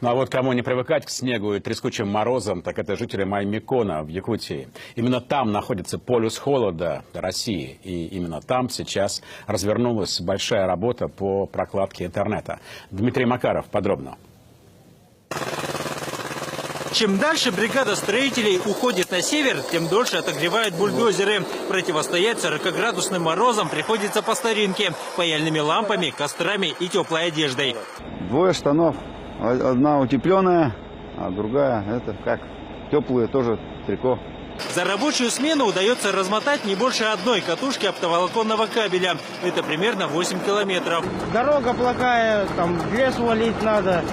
Ну а вот кому не привыкать к снегу и трескучим морозам, так это жители Маймикона в Якутии. Именно там находится полюс холода России. И именно там сейчас развернулась большая работа по прокладке интернета. Дмитрий Макаров подробно. Чем дальше бригада строителей уходит на север, тем дольше отогревают бульдозеры. Противостоять 40-градусным морозам приходится по старинке, паяльными лампами, кострами и теплой одеждой. Двое штанов. Одна утепленная, а другая, это как теплые, тоже трико. За рабочую смену удается размотать не больше одной катушки оптоволоконного кабеля. Это примерно 8 километров. Дорога плохая, там лес валить надо.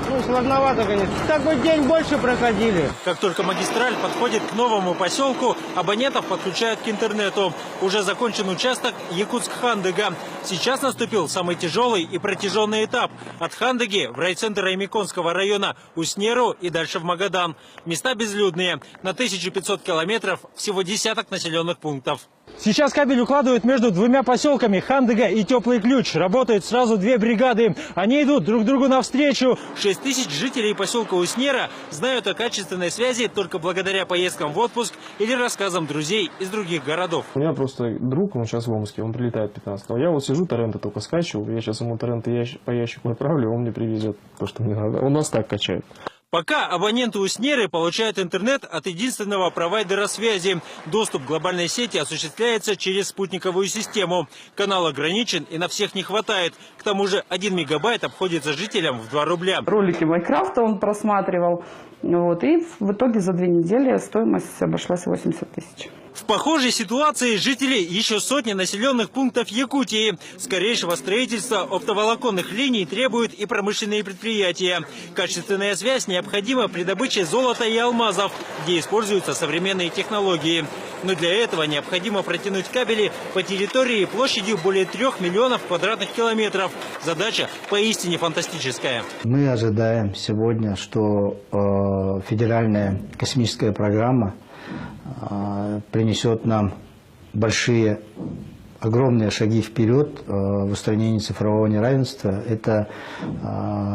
Ну, сложновато, конечно. Такой день больше проходили. Как только магистраль подходит к новому поселку, абонентов подключают к интернету. Уже закончен участок Якутск-Хандыга. Сейчас наступил самый тяжелый и протяженный этап. От Хандыги в райцентр Аймиконского района, Уснеру и дальше в Магадан. Места безлюдные. На 1500 километров всего десяток населенных пунктов. Сейчас кабель укладывают между двумя поселками Хандыга и Теплый Ключ. Работают сразу две бригады. Они идут друг другу навстречу. 6000 жителей поселка Уснера знают о качественной связи только благодаря поездкам в отпуск или рассказам друзей из других городов. У меня просто друг, он сейчас в Омске, он прилетает 15-го. Я вот сижу, торренты только скачиваю. Я сейчас ему торренты по ящику отправлю, он мне привезет то, что мне надо. Он нас так качает. Пока абоненты Уснеры получают интернет от единственного провайдера связи. Доступ к глобальной сети осуществляется через спутниковую систему. Канал ограничен и на всех не хватает. К тому же 1 мегабайт обходится жителям в 2 рубля. Ролики Майнкрафта он просматривал. Вот, и в итоге за 2 недели стоимость обошлась 80 тысяч. В похожей ситуации жители еще сотни населенных пунктов Якутии. Скорейшего строительства оптоволоконных линий требуют и промышленные предприятия. Качественная связь необходима при добыче золота и алмазов, где используются современные технологии. Но для этого необходимо протянуть кабели по территории площадью более 3 миллионов квадратных километров. Задача поистине фантастическая. Мы ожидаем сегодня, что федеральная космическая программа принесет нам огромные шаги вперед в устранении цифрового неравенства. Это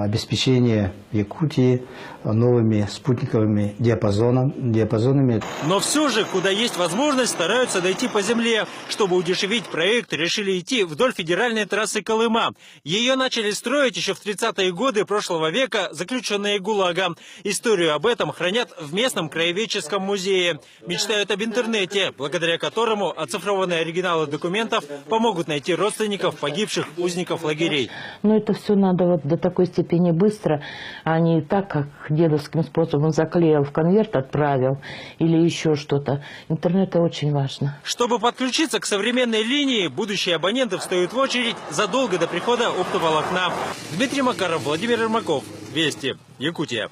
обеспечение Якутии новыми спутниковыми диапазонами. Но все же, куда есть возможность, стараются дойти по земле. Чтобы удешевить проект, решили идти вдоль федеральной трассы Колыма. Ее начали строить еще в 30-е годы прошлого века заключенные ГУЛАГа. Историю об этом хранят в местном краеведческом музее. Мечтают об интернете, благодаря которому оцифрованные оригиналы документов помогут найти родственников погибших узников лагерей. Но это все надо вот до такой степени быстро, а не так, как дедовским способом заклеил, в конверт отправил или еще что-то. Интернет это очень важно. Чтобы подключиться к современной линии, будущие абоненты встают в очередь задолго до прихода оптоволокна. Дмитрий Макаров, Владимир Ермаков. Вести. Якутия.